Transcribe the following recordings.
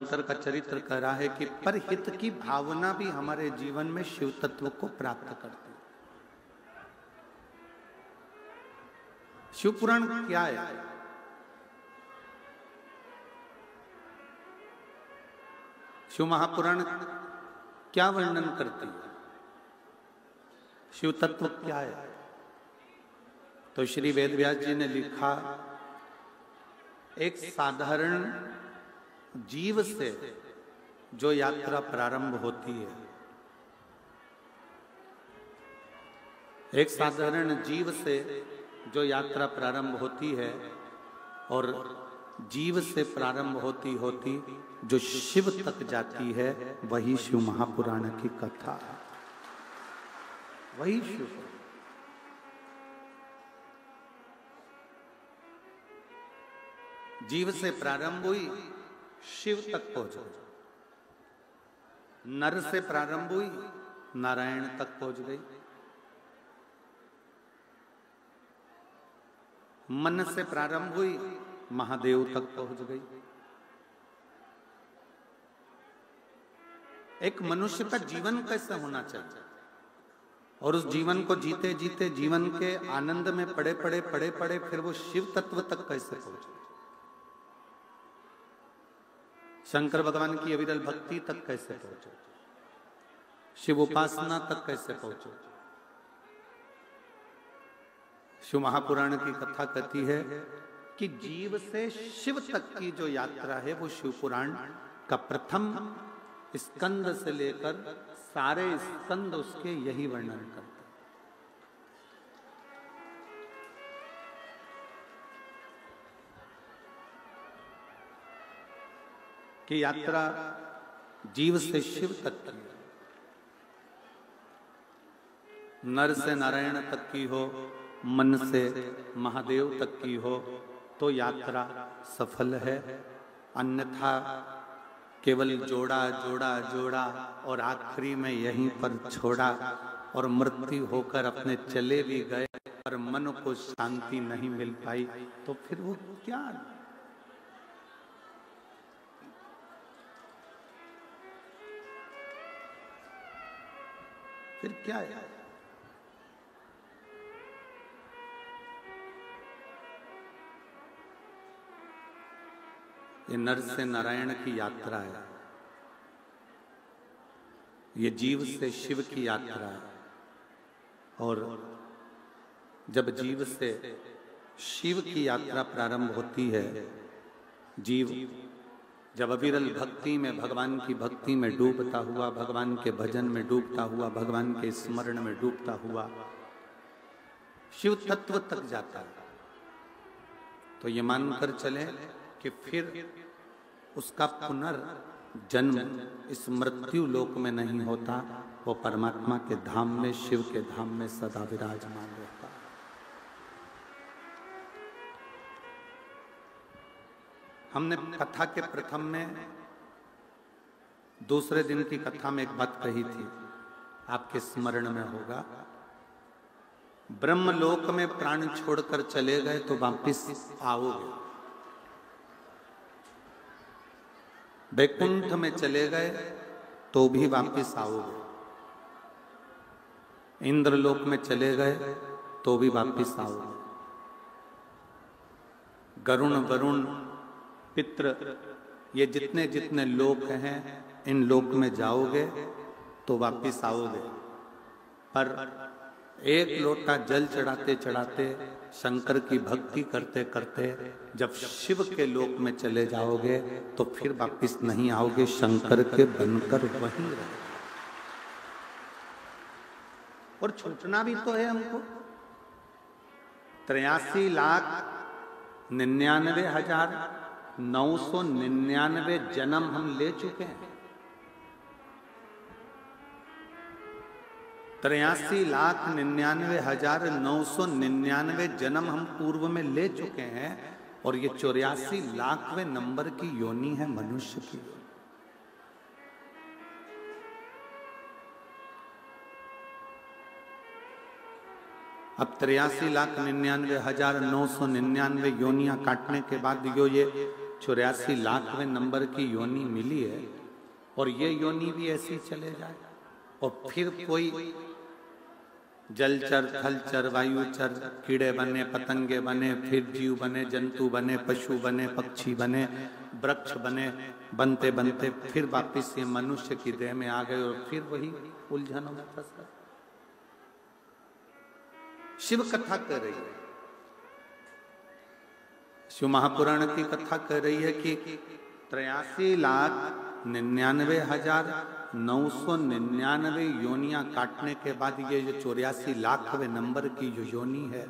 शंकर का चरित्र कह रहा है कि परहित की भावना भी हमारे जीवन में शिव तत्व को प्राप्त करती है। शिव पुराण क्या है? शिव महापुराण क्या वर्णन करती है? शिव तत्व क्या है? तो श्री वेदव्यास जी ने लिखा, एक साधारण जीव से जो यात्रा प्रारंभ होती है, एक साधारण जीव से जो यात्रा प्रारंभ होती है और जीव से प्रारंभ होती होती जो शिव तक जाती है, वही शिव महापुराण की कथा है। वही शिव जीव से प्रारंभ हुई, शिव तक पहुंच गई। नर से प्रारंभ हुई, नारायण तक पहुंच गई। मन से प्रारंभ हुई, महादेव तक पहुंच गई। एक मनुष्य का जीवन कैसे होना चाहिए और उस जीवन को जीते जीते जीवन के आनंद में पड़े पड़े फिर वो शिव तत्व तक कैसे पहुंचे, शंकर भगवान की अविरल भक्ति तक कैसे पहुंचे, शिव उपासना तक कैसे पहुंचे। शिव महापुराण की कथा कहती है कि जीव से शिव तक की जो यात्रा है वो शिव पुराण का प्रथम स्कंद से लेकर सारे स्कंद उसके यही वर्णन करते हैं कि यात्रा जीव से शिव तक की, नर से नारायण तक की हो, मन से महादेव तक की हो तो यात्रा सफल है। अन्यथा केवल जोड़ा जोड़ा जोड़ा और आखिरी में यहीं पर छोड़ा और मृत्यु होकर अपने चले भी गए पर मन को शांति नहीं मिल पाई, तो फिर वो क्या? फिर क्या है? ये नर से नारायण की यात्रा है, ये जीव से शिव की यात्रा है। और जब जीव से शिव की यात्रा प्रारंभ होती है, जीव जब अविरल भक्ति में, भगवान की भक्ति में डूबता हुआ, भगवान के भजन में डूबता हुआ, भगवान के स्मरण में डूबता हुआ शिव तत्व तक जाता है, तो ये मानकर चले कि फिर उसका पुनर्जन्म इस मृत्यु लोक में नहीं होता, वो परमात्मा के धाम में, शिव के धाम में सदा विराजमान रहता। हमने कथा के प्रथम में, दूसरे दिन की कथा में एक बात कही थी, आपके स्मरण में होगा। ब्रह्मलोक में प्राण छोड़कर चले गए तो वापिस आओगे, वैकुंठ में चले गए तो भी वापिस आओगे, इंद्रलोक में चले गए तो भी वापिस आओगे, गरुण वरुण पितृ ये जितने जितने लोक हैं इन लोक में जाओगे तो वापिस आओगे। पर एक लोटा जल चढ़ाते चढ़ाते, शंकर की भक्ति करते करते जब शिव के लोक में चले जाओगे तो फिर वापिस नहीं आओगे, शंकर के बनकर वहीं रहे। और छूटना भी तो है हमको। 83,99,999 जन्म हम ले चुके हैं। 83,99,999 जन्म हम पूर्व में ले चुके हैं और ये 84 लाखवें नंबर की योनि है मनुष्य की। अब 83,99,999 योनियां काटने के बाद ये 84 लाखवें नंबर की योनि मिली है और ये योनि भी ऐसी चले जाए और फिर कोई जलचर, थलचर, वायुचर, कीड़े बने, पतंगे बने, फिर जीव बने, जंतु बने, पशु बने, पक्षी बने, वृक्ष बने, बनते बनते फिर वापिस ये मनुष्य की देह में आ गए और फिर वही उलझनों में फंस गए। शिव कथा कह रही है, शिव महापुराण की कथा कह रही है कि 83,99,999 योनियां काटने के बाद ये जो 84 लाखवें नंबर की जो योनि है,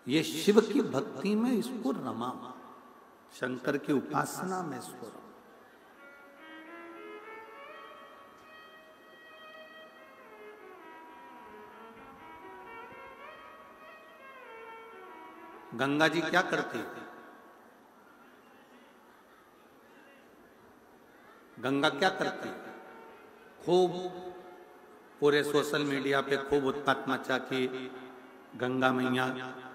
ये शिव की भक्ति में इसको रमा, शंकर की उपासना में इसको रमा। गंगा जी क्या करती है? गंगा क्या करती है? खूब पूरे सोशल मीडिया पे खूब उत्पात मचा कि गंगा मैया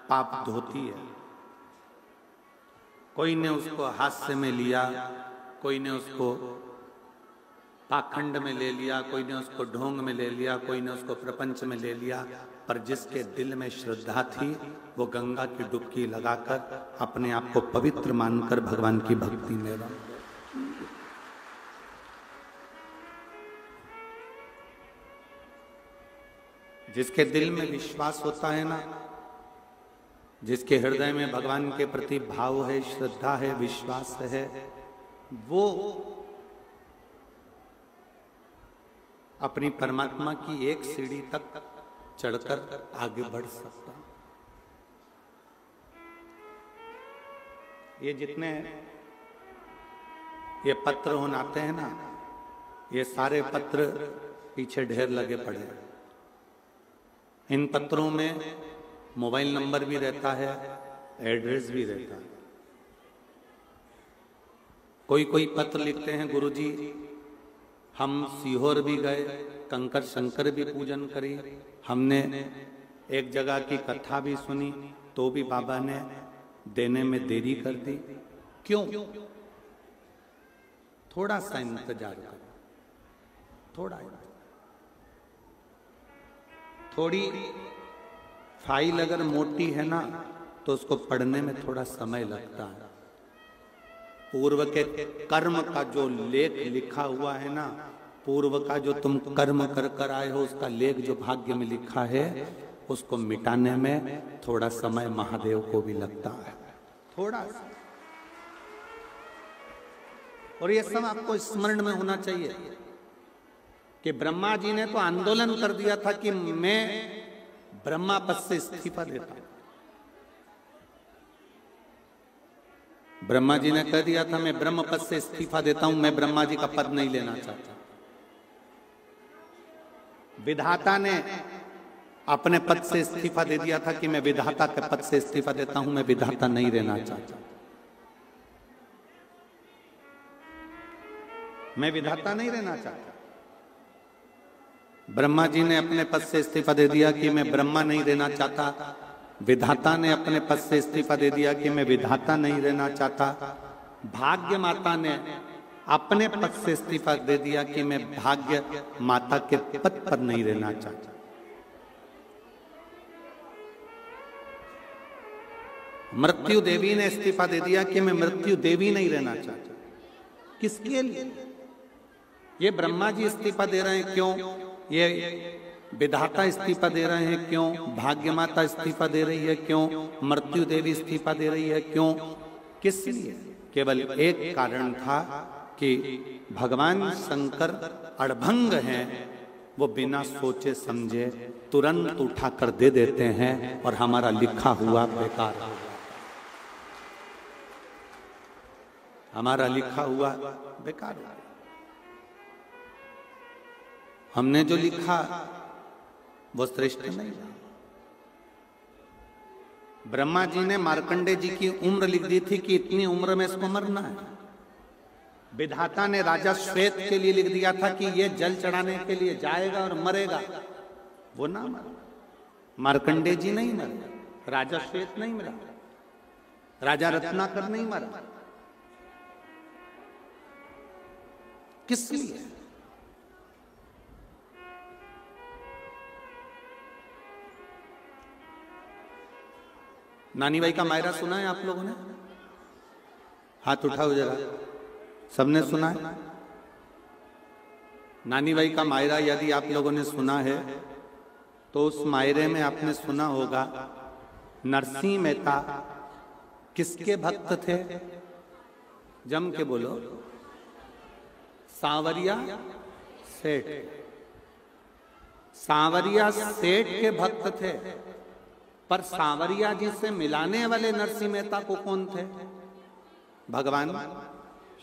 पाप धोती है। कोई ने उसको हास्य में लिया, कोई ने उसको पाखंड में ले लिया, कोई ने उसको ढोंग में ले लिया, कोई ने उसको प्रपंच में ले लिया, पर जिसके दिल में श्रद्धा थी वो गंगा की डुबकी लगाकर अपने आप को पवित्र मानकर भगवान की भक्ति में रहा। जिसके दिल में विश्वास होता है ना, जिसके हृदय में भगवान के प्रति भाव है, श्रद्धा है, विश्वास है, वो अपनी परमात्मा की एक सीढ़ी तक चढ़कर आगे बढ़ सकता। ये जितने ये पत्र होनाते हैं ना, ये सारे पत्र पीछे ढेर लगे पड़े हैं। इन पत्रों में मोबाइल नंबर भी रहता है, एड्रेस भी रहता है। कोई कोई पत्र लिखते हैं, गुरुजी हम सीहोर भी गए, कंकर शंकर भी पूजन करी, हमने एक जगह की कथा भी सुनी, तो भी बाबा ने देने में देरी कर दी। क्यों? थोड़ा सा इंतजार करो, थोड़ी फाइल अगर मोटी है ना तो उसको पढ़ने में थोड़ा समय लगता है। पूर्व के कर्म का जो लेख लिखा हुआ है ना, पूर्व का जो तुम कर्म कर कर आए हो उसका लेख जो भाग्य में लिखा है, उसको मिटाने में थोड़ा समय महादेव को भी लगता है, थोड़ा सा। और ये सब आपको स्मरण में होना चाहिए कि ब्रह्मा जी ने तो आंदोलन कर दिया था कि मैं ब्रह्मा पद से इस्तीफा देता हूं। ब्रह्मा जी ने कह दिया था मैं ब्रह्म पद से इस्तीफा देता हूं, मैं ब्रह्मा जी का पद नहीं लेना चाहता। विधाता ने अपने पद से इस्तीफा दे दिया था कि मैं विधाता के पद से इस्तीफा देता हूं, मैं विधाता नहीं रहना चाहता। मैं विधाता नहीं रहना चाहता। ब्रह्मा जी ने अपने पद से इस्तीफा दे दिया कि मैं ब्रह्मा नहीं रहना चाहता। विधाता ने अपने पद से इस्तीफा दे दिया कि मैं विधाता नहीं रहना चाहता। भाग्य माता ने अपने पद से इस्तीफा दे दिया कि मैं भाग्य माता के पद पर नहीं रहना चाहता। मृत्यु देवी ने इस्तीफा दे दिया कि मैं मृत्यु देवी नहीं रहना चाहता। किसके लिए? ये ब्रह्मा जी इस्तीफा दे रहे हैं, क्यों? ये विधाता इस्तीफा दे रहे हैं, क्यों? भाग्य माता इस्तीफा दे रही है, क्यों? मृत्यु देवी इस्तीफा दे रही है, क्यों? किस लिए? केवल एक कारण था कि भगवान शंकर अड़भंग हैं, वो बिना सोचे समझे तुरंत उठाकर दे देते हैं और हमारा लिखा हुआ बेकार हो जाता है। हमारा लिखा हुआ बेकार हो गया। हमने जो लिखा वो श्रेष्ठ नहीं। ब्रह्मा जी ने मार्कंडे जी की उम्र लिख दी थी कि इतनी उम्र में इसको मरना है। विधाता ने राजा श्वेत के लिए लिख दिया था कि ये जल चढ़ाने के लिए जाएगा और मरेगा, वो ना मरा। मार्कंडे जी नहीं मरे, राजा श्वेत नहीं मरा, राजा रत्नाकर नहीं मरा, किस लिए? नानी बाई का मायरा सुना है आप लोगों ने? हाथ उठाओ जरा, सबने सुना है? नानी बाई का मायरा यदि आप लोगों ने सुना है तो उस मायरे में आपने सुना होगा नरसिंह मेहता किसके भक्त थे? जम के बोलो। सांवरिया सेठ। सांवरिया सेठ के भक्त थे। पर सांवरिया जी से मिलाने वाले नरसिंह मेहता को कौन थे? भगवान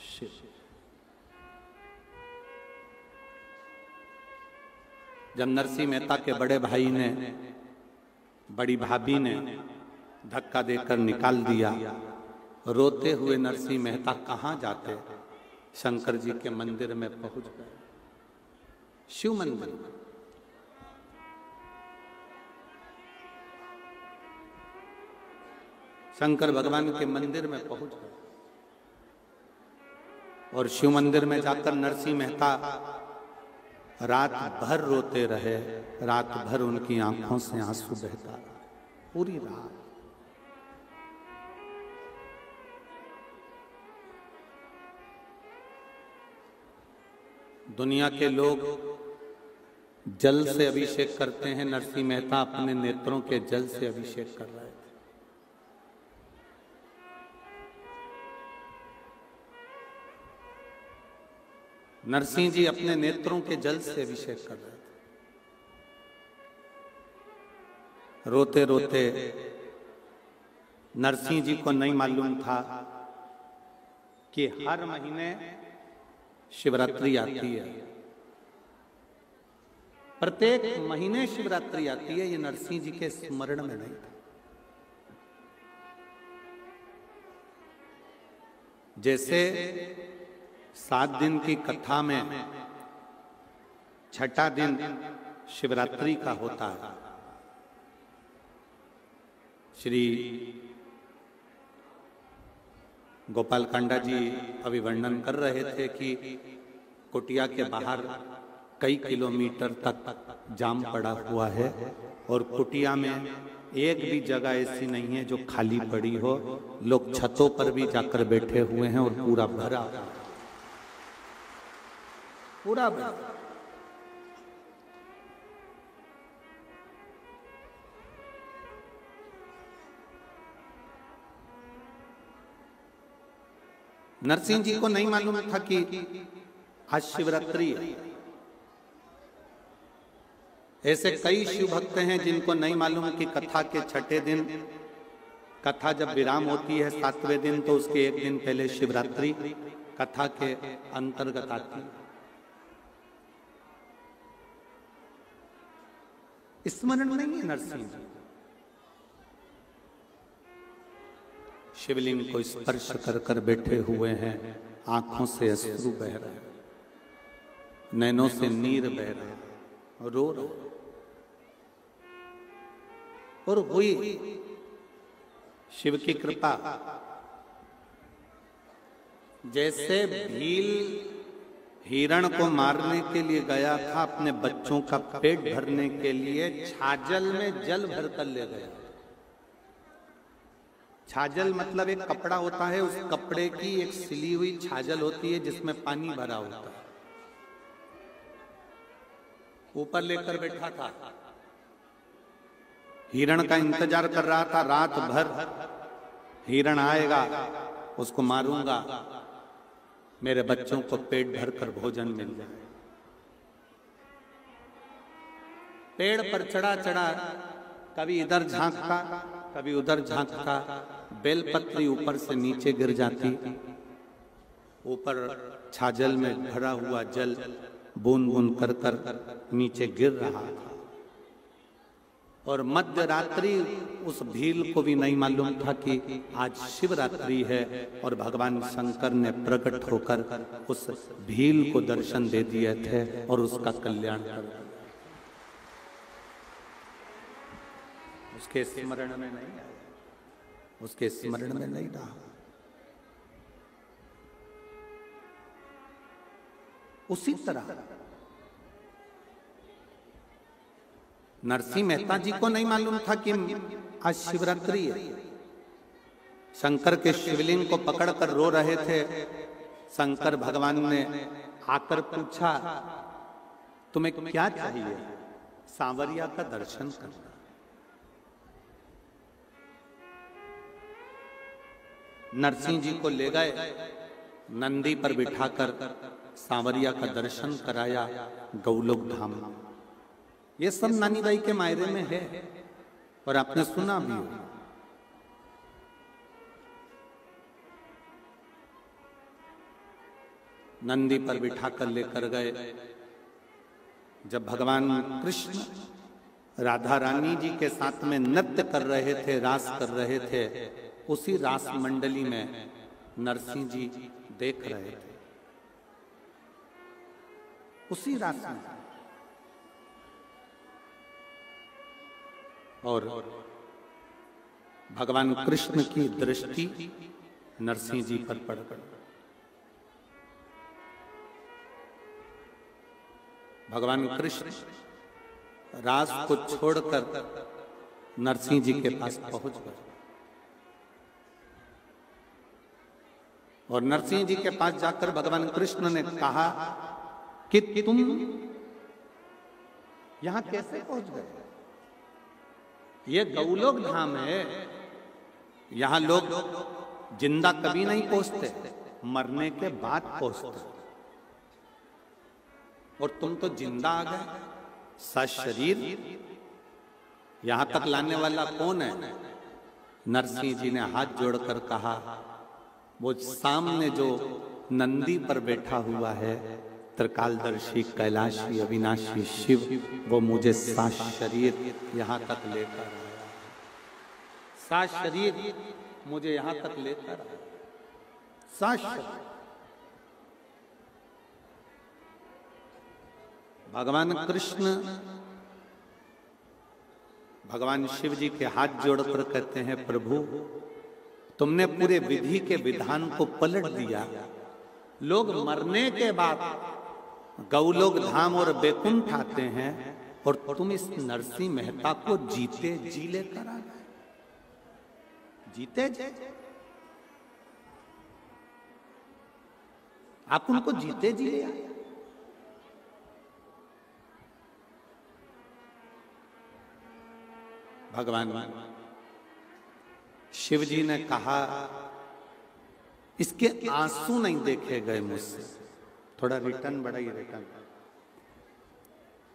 शिव। जब नरसिंह मेहता के बड़े भाई ने, बड़ी भाभी ने धक्का देकर निकाल दिया, रोते हुए नरसिंह मेहता कहां जाते? शंकर जी के मंदिर में पहुंच गए, शिव मंदिर। शंकर भगवान के मंदिर में पहुंच गए और शिव मंदिर में जाकर नरसिंह मेहता रात भर रोते रहे। रात भर उनकी आंखों से आंसू बहता रहा, पूरी रात। दुनिया के लोग जल से अभिषेक करते हैं, नरसिंह मेहता अपने नेत्रों के जल से अभिषेक कर रहे थे। नरसिंह जी अपने नेत्रों के जल से अभिषेक कर रहे थे। रोते रोते नरसिंह जी को नहीं मालूम था कि हर महीने शिवरात्रि आती है, प्रत्येक महीने शिवरात्रि आती है। ये नरसिंह जी के स्मरण में नहीं था। जैसे 7 दिन की कथा में छठा दिन शिवरात्रि का होता है। श्री गोपाल कांडा जी अभी वर्णन कर रहे थे कि कुटिया के बाहर कई किलोमीटर तक जाम पड़ा हुआ है और कुटिया में एक भी जगह ऐसी नहीं है जो खाली पड़ी हो। लोग छतों पर भी जाकर बैठे हुए हैं और पूरा भरा, पूरा भरा। नरसिंह जी को नहीं मालूम था कि आज शिवरात्रि है। ऐसे कई शिव भक्त हैं जिनको नहीं मालूम कि कथा के छठे दिन, कथा जब विराम होती है 7वें दिन, तो उसके एक दिन पहले शिवरात्रि कथा के अंतर्गत आती है। स्मरण नहीं है नरसिंह जी। शिवलिंग को स्पर्श कर कर बैठे हुए हैं, आंखों से अश्रु बह रहे हैं, नैनों से नीर बह रहे हैं, रो रहे। और हुई शिव की कृपा। जैसे भील हिरण को मारने के लिए गया था, अपने बच्चों का पेट भरने के लिए छाजल में जल भरकर ले गया। छाजल मतलब एक कपड़ा होता है, उस कपड़े की एक सिली हुई छाजल होती है जिसमें पानी भरा होता है। ऊपर लेकर बैठा था, हिरण का इंतजार कर रहा था। रात भर हिरण आएगा, उसको मारूंगा, मेरे बच्चों को पेट भरकर भोजन मिल जाए। पेड़ पर चढ़ा चढ़ा कभी इधर झांकता, कभी उधर झांकता। बेलपत्री ऊपर से नीचे गिर जाती, ऊपर छाजल में भरा हुआ जल बूंद बूंद कर कर नीचे गिर रहा था। और मध्य रात्रि उस भील को भी नहीं मालूम था कि आज शिवरात्रि है, और भगवान शंकर ने प्रकट होकर उस भील को दर्शन दे दिए थे और उसका कल्याण कर दिया। उसके स्मरण में नहीं आया, उसके स्मरण में नहीं रहा। उसी तरह नरसिंह मेहता जी को नहीं मालूम था कि आज शिवरात्रि है। शंकर के शिवलिंग को पकड़कर रो रहे थे। शंकर भगवान ने आकर पूछा, तुम्हें क्या चाहिए? सांवरिया का दर्शन करना। नरसिंह जी को ले गए, नंदी पर बिठाकर सांवरिया का दर्शन कराया गौलोक धाम। ये सब नानी बाई के मायरे में है और आपने सुना भी हो। नंदी पर बिठाकर लेकर गए। जब भगवान कृष्ण राधा रानी जी के साथ में नृत्य कर रहे थे, रास कर रहे थे, उसी रास मंडली में नरसिंह जी देख रहे थे। उसी रास में और भगवान कृष्ण की दृष्टि नरसिंह जी पर पड़ गई। भगवान कृष्ण रास को छोड़कर नरसिंह जी के पास पहुंच गए और नरसिंह जी के पास जाकर भगवान कृष्ण ने कहा कि तुम यहां कैसे पहुंच गए? ये गौलोक धाम है। यहां लोग जिंदा कभी नहीं पहुंचते, मरने के बाद पहुंचते, और तुम तो जिंदा आ गए सशरीर। यहां तक लाने वाला कौन है? नरसिंह जी ने हाथ जोड़कर कहा, वो सामने जो नंदी पर बैठा हुआ है, त्रिकालदर्शी कैलाशी अविनाशी शिव, वो मुझे सशरीर यहां तक लेकर आया। सशरीर मुझे यहां तक लेकर आया। सशरीर भगवान कृष्ण भगवान शिव जी के हाथ जोड़कर कहते हैं, प्रभु तुमने पूरे विधि के विधान को पलट दिया। लोग मरने के बाद गौलोक धाम और बैकुंठ आते हैं और तुम इस नरसिंह मेहता को जीते जी लेकर आ गए। जीते जी आप उनको जीते जी ले आए। भगवान शिव जी ने कहा, इसके आंसू नहीं देखे गए मुझसे। थोड़ा रिटर्न बढ़ाइए, रिटर्न।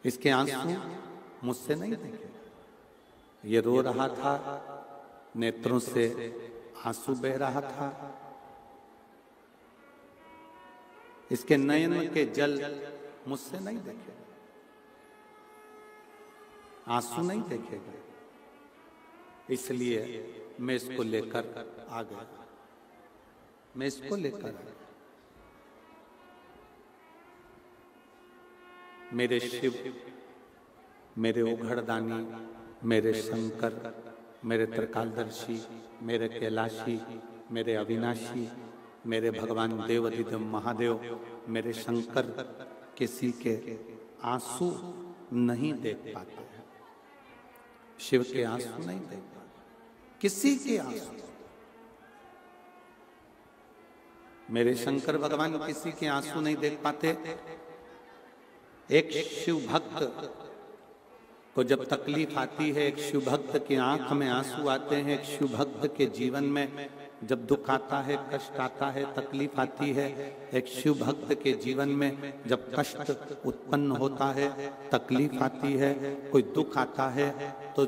इसके आंसू मुझसे नहीं देखे। ये रो रहा था, नेत्रों से आंसू बह रहा था। इसके नयन के जल मुझसे नहीं देखे, आंसू नहीं देखे गए। इसलिए मैं इसको लेकर आ गया। मैं इसको लेकर आ गया। मेरे शिव, मेरे ओघड़दानी, मेरे शंकर, मेरे त्रिकालदर्शी, मेरे कैलाशी, मेरे अविनाशी, मेरे भगवान देवाधिदेव महादेव, मेरे शंकर किसी के आंसू नहीं देख पाते हैं। शिव के आंसू नहीं देख पाते, किसी के आंसू। मेरे शंकर भगवान किसी के आंसू नहीं देख पाते। एक शिव भक्त को जब तकलीफ आती है, एक शिव भक्त की आंख में आंसू आते हैं, एक शिव भक्त के जीवन में जब दुख आता है, कष्ट आता है, तकलीफ आती है, एक शिव भक्त के जीवन में जब कष्ट उत्पन्न होता है, तकलीफ आती है, कोई दुख आता है, तो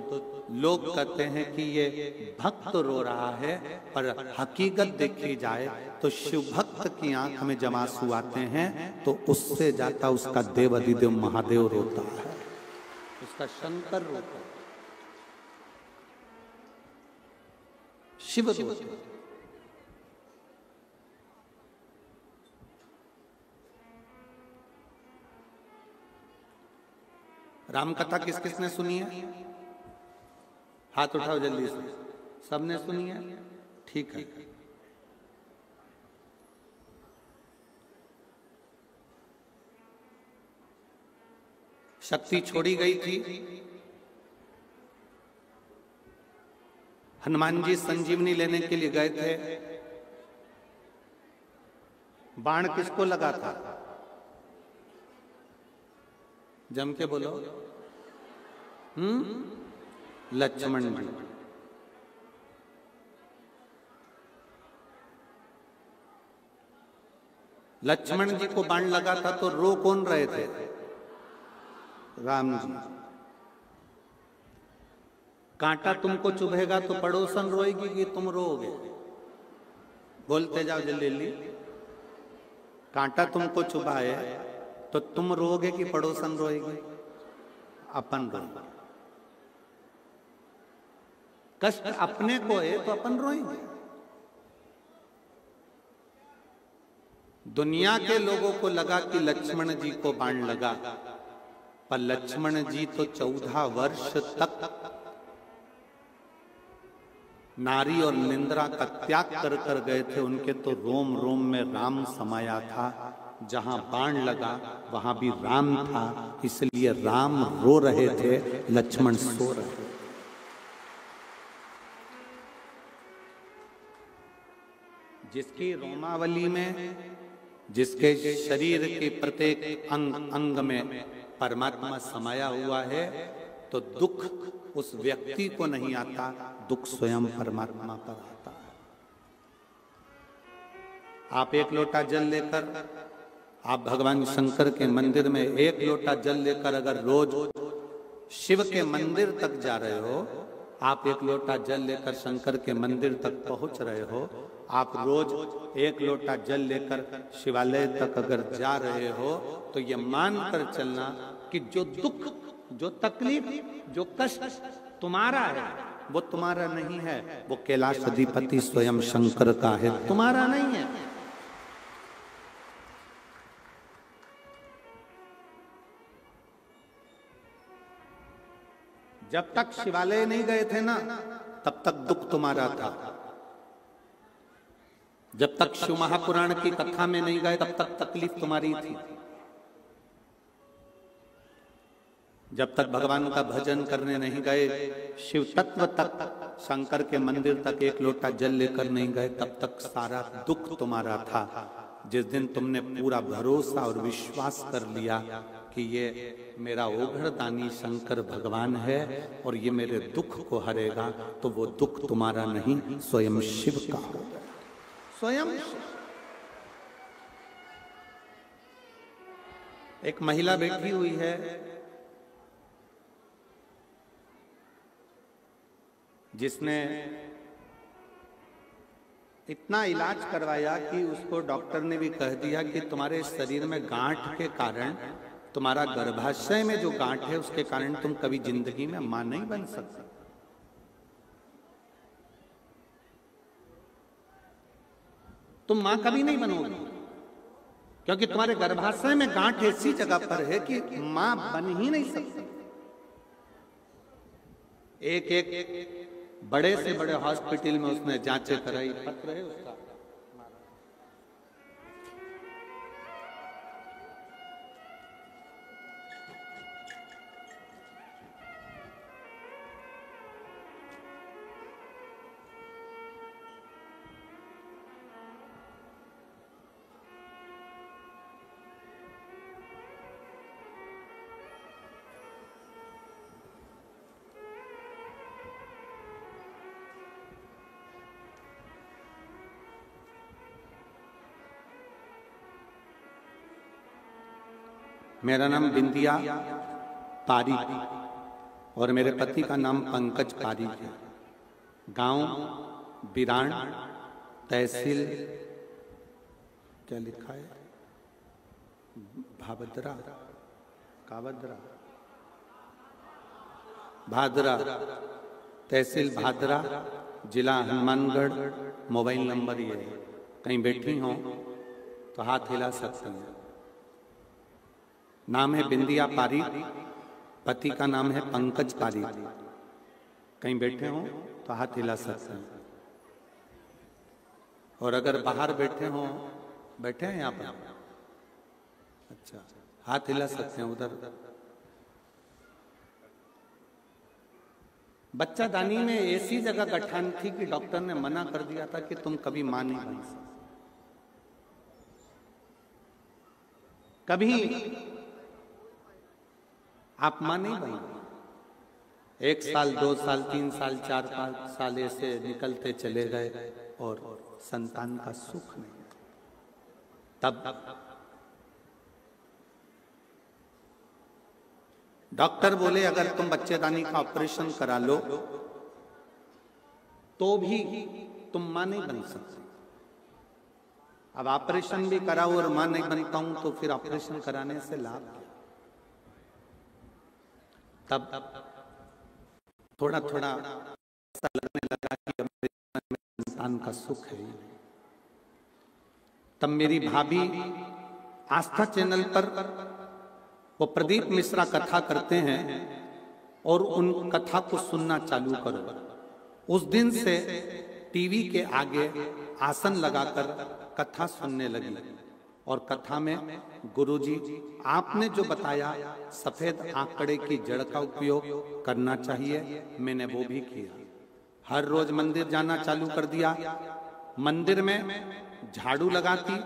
लोग कहते हैं कि ये भक्त रो रहा है। पर हकीकत देखी जाए तो शिव भक्त की आंख में जब आंसू आते हैं तो उससे जाता उसका देव अधिदेव महादेव रोता है, उसका शंकर रोता है, शिव रोता है। राम कथा किस किसने सुनी है? हाथ उठाओ जल्दी से। सबने सुनी है? ठीक है। शक्ति छोड़ी गई थी। हनुमान जी संजीवनी लेने के लिए गए थे। बाण किसको लगा था? जम के बोलो। लक्ष्मण जी। लक्ष्मण जी को बाण लगा था तो रो कौन रहे थे? राम जी। कांटा तुमको चुभेगा तो पड़ोसन रोएगी कि तुम रोओगे? बोलते जाओ जल्दी जल्दी। कांटा तुमको चुभाए तो तुम रोओगे कि पड़ोसन रोएगी? अपन रोएंगे। कष्ट अपने को है तो अपन रोएंगे। दुनिया के लोगों को लगा कि लक्ष्मण जी को बाण लगा, पर लक्ष्मण जी तो 14 वर्ष तक नारी और निंद्रा का त्याग कर कर गए थे। उनके तो रोम रोम में राम समाया था। जहां बाण लगा वहां भी राम था, इसलिए राम रो रहे थे, लक्ष्मण सो रहे थे। जिसकी रोमावली में, जिसके शरीर के प्रत्येक अंग अंग में परमात्मा समाया हुआ है, तो दुख उस व्यक्ति को नहीं आता, दुख स्वयं परमात्मा पर आता है। आप एक लोटा जल लेकर, आप भगवान शंकर के मंदिर में एक लोटा जल लेकर अगर रोज शिव के मंदिर तक जा रहे हो, आप एक लोटा जल लेकर शंकर के मंदिर तक पहुंच रहे हो, आप रोज एक लोटा जल लेकर शिवालय तक अगर जा रहे हो, तो ये मान कर चलना कि जो दुख, जो तकलीफ, जो कष्ट तुम्हारा है वो तुम्हारा नहीं है, वो कैलाश अधिपति स्वयं शंकर का है, तुम्हारा नहीं है। जब तक शिवालय नहीं गए थे ना, तब तक दुख तुम्हारा था। जब तक शिव महापुराण की कथा में नहीं गए, तब तक तकलीफ तुम्हारी थी। जब तक भगवान का भजन करने नहीं गए, शिव तत्व तक, शंकर के मंदिर तक एक लोटा जल लेकर नहीं गए, तब तक सारा दुख तुम्हारा था। जिस दिन तुमने पूरा भरोसा और विश्वास कर लिया कि ये मेरा ओघड़दानी शंकर भगवान है और ये मेरे दुख को हरेगा, तो वो दुख तुम्हारा नहीं, स्वयं शिव का होगा। स्वयं एक महिला बैठी हुई है, जिसने इतना इलाज करवाया कि उसको डॉक्टर ने भी कह दिया कि तुम्हारे शरीर में गांठ के कारण, तुम्हारा गर्भाशय में जो गांठ है उसके कारण तुम कभी जिंदगी में मां नहीं बन सकते। तुम मां कभी नहीं बनोगे, क्योंकि तुम्हारे गर्भाशय में गांठ ऐसी जगह पर है कि मां बन ही नहीं सकती। एक एक बड़े से बड़े हॉस्पिटल में उसने जांचें कराई, पत्र है उसका। मेरा नाम बिंदिया पारीक और मेरे पति का नाम पंकज पारीक है। गांव बिरान, तहसील क्या लिखा है, भाबद्रा, कावद्रा, भादरा, तहसील भादरा, जिला हनुमानगढ़। मोबाइल नंबर ये है, कहीं बैठी हो तो हाथ हिला सकते हैं। नाम है बिंदिया पारीक, पति का नाम है पंकज पारीक। कहीं बैठे हो तो हाथ हिला सकते हैं। और अगर बाहर बैठे हो, बैठे हैं यहाँ पर, अच्छा, हाथ हिला सकते हैं। उधर बच्चादानी में ऐसी जगह गठान थी कि डॉक्टर ने मना कर दिया था कि तुम कभी मां नहीं बन सकते, कभी आप मां नहीं बने। 1 साल 2 साल 3 साल 4 5 साल ऐसे निकलते चले गए और संतान का सुख नहीं। तब डॉक्टर बोले अगर तुम बच्चेदानी का ऑपरेशन करा लो तो भी तुम मां नहीं बन सकते। अब ऑपरेशन भी कराओ और मां नहीं बनता हूं तो फिर ऑपरेशन कराने से लाभ क्या? तब थोड़ा थोड़ा ऐसा लगने लगा कि मेरे जीवन में संतान का सुख है। तब मेरी भाभी आस्था चैनल पर वो प्रदीप मिश्रा कथा करते हैं और उन कथा को सुनना चालू करो। उस दिन से टीवी के आगे आसन लगाकर कथा सुनने लगी और कथा में गुरुजी आपने जो बताया सफेद आंकड़े की जड़ का उपयोग करना चाहिए, मैंने वो भी किया। हर रोज मंदिर जाना चालू कर दिया। मंदिर में झाड़ू लगाती,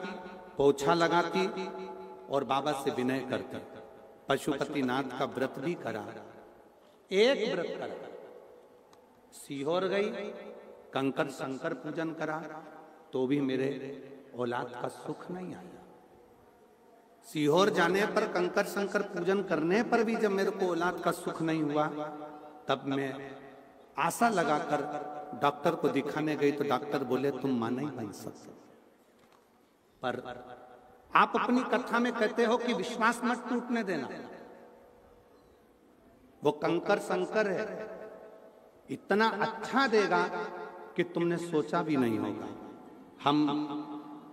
पोछा लगाती और बाबा से विनय करती। पशुपतिनाथ का व्रत भी करा, एक व्रत करा। सीहोर गई, कंकर शंकर पूजन करा तो भी मेरे औलाद का सुख नहीं आया। सीहोर जाने पर कंकर शंकर पूजन करने पर भी जब मेरे को औलाद का सुख नहीं हुआ, तब मैं आशा लगाकर डॉक्टर को दिखाने गई तो डॉक्टर बोले तुम मां नहीं बन सकते। पर आप अपनी कथा में कहते हो कि विश्वास मत टूटने देना। वो कंकर शंकर है, इतना अच्छा देगा कि तुमने सोचा भी नहीं होगा। हम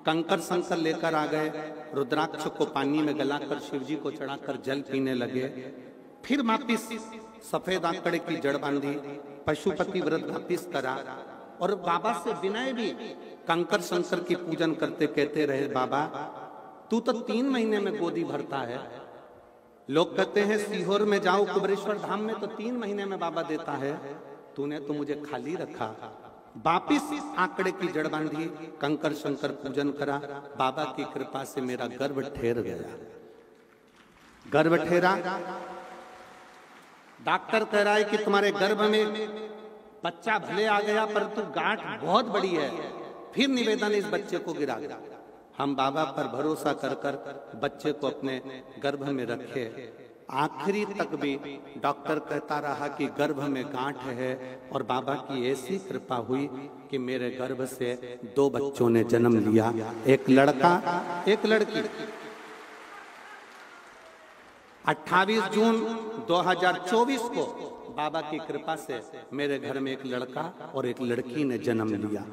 कंकर शंकर लेकर आ गए, रुद्राक्ष को पानी में गलाकर शिवजी को चढ़ाकर जल पीने लगे। फिर वापिस सफेद आंकड़े की जड़ बांधी, पशुपति व्रत वापिस करा और बाबा से विनय भी कंकर शंकर की पूजन करते कहते रहे बाबा तू तो 3 महीने में गोदी भरता है। लोग कहते हैं सीहोर में जाओ कुबरेश्वर धाम में तो 3 महीने में बाबा देता है, तूने तो मुझे खाली रखा। वापिस आंकड़े की जड़ बांधी, कंकर शंकर पूजन करा, बाबा की कृपा से मेरा गर्भ ठहर गया। गर्भ ठहरा, डॉक्टर कह रहा है कि तुम्हारे गर्भ में बच्चा भले आ गया परंतु गांठ बहुत बड़ी है। फिर निवेदन इस बच्चे को गिरा दिया। हम बाबा पर भरोसा कर कर बच्चे को अपने गर्भ में रखे। आखिरी तक भी डॉक्टर कहता रहा कि गर्भ में गांठ है और बाबा की ऐसी कृपा हुई कि मेरे गर्भ से 2 बच्चों ने जन्म लिया, एक लड़का एक लड़की। 28 जून 2024 को बाबा की कृपा से मेरे घर में एक लड़का और एक लड़की ने जन्म लिया।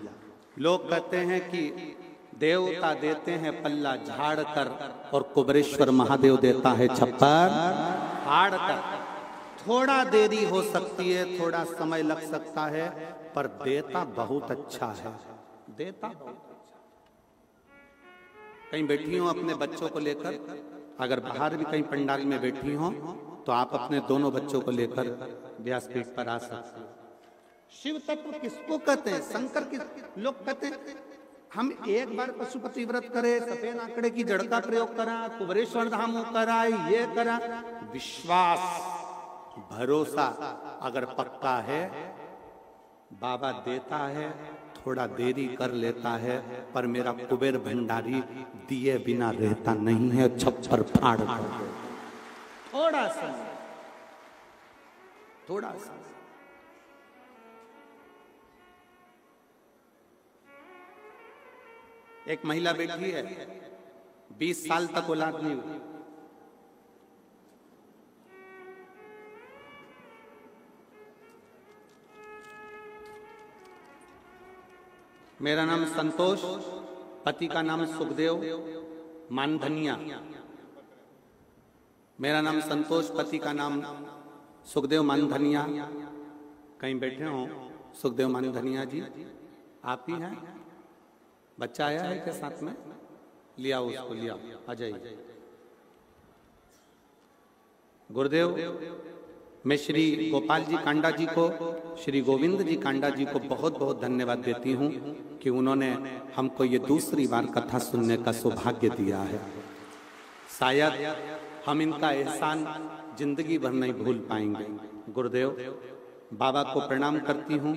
लोग कहते हैं कि देवता देते हैं पल्ला झाड़ कर और कुबरेश्वर महादेव देता है छप्पर फाड़ कर। थोड़ा देरी हो सकती है, थोड़ा समय लग सकता है, पर देता बहुत अच्छा है। देता बहुत अच्छा। कहीं बैठी हो अपने बच्चों को लेकर, अगर बाहर भी कहीं पंडाल में बैठी हो तो आप अपने दोनों बच्चों को लेकर व्यासपीठ पर आ सकते हो। शिव तत्व किसको कहते हैं? शंकर की। लोग कहते हैं हम एक बार पशुपति व्रत करे, सफेद आंकड़े की जड़ का प्रयोग करा, कुबरेश्वर धाम करा, ये करा। विश्वास भरोसा अगर पक्का है, बाबा देता है, थोड़ा देरी कर लेता है, पर मेरा कुबेर भंडारी दिए बिना रहता नहीं है। छप्पर फाड़ कर थोड़ा सा एक महिला बैठी है, 20 साल तक औलाद नहीं हुई। मेरा नाम संतोष, पति का नाम सुखदेव मानधनिया। मेरा नाम संतोष, पति का नाम सुखदेव मानधनिया। कहीं बैठे हो सुखदेव मानधनिया जी? आप ही हैं? बच्चा आया है के साथ में? लिया उसको, लिया, आ जाइए। गुरुदेव मैं श्री गोपाल जी कांडा जी को, श्री गोविंद जी कांडा जी को बहुत बहुत धन्यवाद देती हूँ कि उन्होंने हमको ये दूसरी बार कथा सुनने का सौभाग्य दिया है। शायद हम इनका एहसान जिंदगी भर नहीं भूल पाएंगे। गुरुदेव, बाबा को प्रणाम करती हूँ।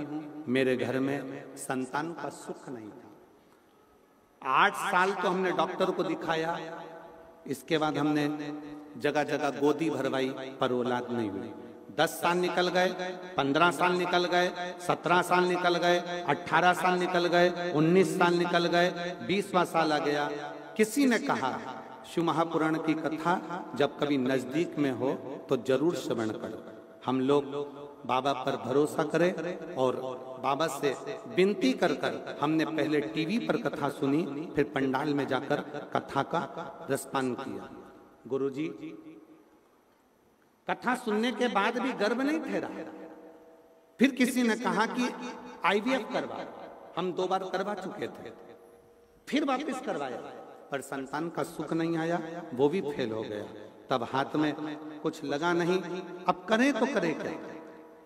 मेरे घर में संतान का सुख नहीं था। 8 साल तो हमने डॉक्टर को दिखाया, इसके बाद हमने जगह जगह गोदी भरवाई, पर औलाद नहीं हुई। 10 साल निकल गए, 15 साल निकल गए, 17 साल निकल गए, 18 साल निकल गए, 19 साल निकल गए, 20वां साल आ गया। किसी ने कहा शिव महापुराण की कथा जब कभी नजदीक में हो तो जरूर श्रवण करो। हम लोग बाबा पर भरोसा करें और बाबा से विनती कर कर हमने पहले टीवी पर कथा सुनी, फिर पंडाल में जाकर कथा का रसपान किया। गुरुजी, कथा सुनने के बाद भी गर्भ नहीं ठहरा। फिर किसी ने कहा कि आईवीएफ करवा। हम 2 बार करवा चुके थे, फिर वापस करवाया, पर संतान का सुख नहीं आया, वो भी फेल हो गया। तब हाथ में कुछ लगा नहीं, अब करें तो करें क्या।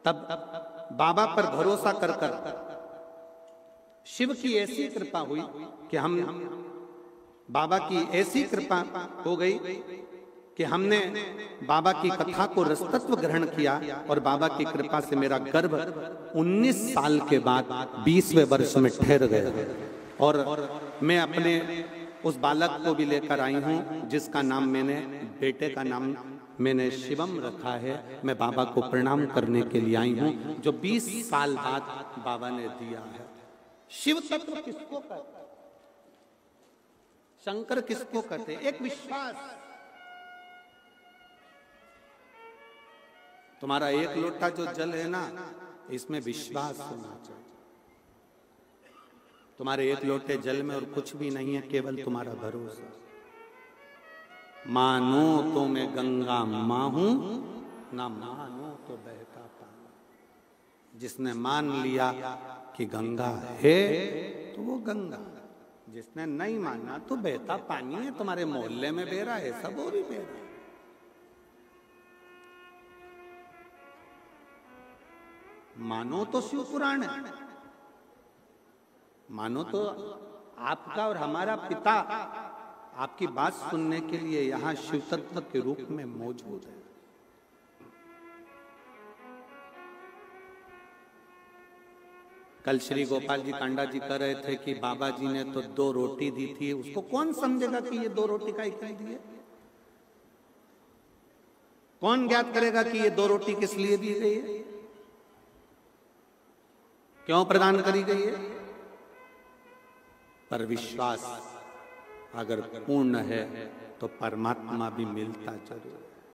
तब बाबा पर भरोसा कर कर शिव की ऐसी कृपा हुई कि हम बाबा की ऐसी कृपा हो गई कि हमने बाबा की कथा को रसतत्व ग्रहण किया और बाबा की कृपा से मेरा गर्भ 19 साल के बाद 20वें वर्ष में ठहर गया। और मैं अपने उस बालक को भी लेकर आई हूँ जिसका नाम मैंने, बेटे का नाम मैंने शिवम रखा है। मैं बाबा को प्रणाम करने के लिए आई हूँ, जो 20 साल बाद बाबा ने दिया है। शिव तत्व किसको कहते, शंकर किसको कहते? एक विश्वास। तुम्हारा 1 लोटा जो जल है ना, इसमें विश्वास होना चाहिए। तुम्हारे 1 लोटे जल में और कुछ भी नहीं है, केवल तुम्हारा भरोसा। मानो तो मैं गंगा मां हूं, ना मानो तो बहता पानी। जिसने मान लिया कि गंगा है तो वो गंगा, जिसने नहीं माना तो बहता पानी है। तुम्हारे मोहल्ले में बह रहा है, सब वो भी बह रहा है। मानो तो शिव पुराण है, मानो तो आपका और हमारा पिता आपकी बात सुनने के लिए यहां शिव तत्व के रूप में मौजूद है। कल श्री गोपाल जी कांडा जी कह रहे थे कि बाबा जी ने तो 2 रोटी दी थी। उसको कौन समझेगा कि ये 2 रोटी का इकाई दी है? कौन ज्ञात करेगा कि ये 2 रोटी किस लिए दी गई है, क्यों प्रदान करी गई है? पर विश्वास अगर पूर्ण है तो परमात्मा भी मिलता जरूर।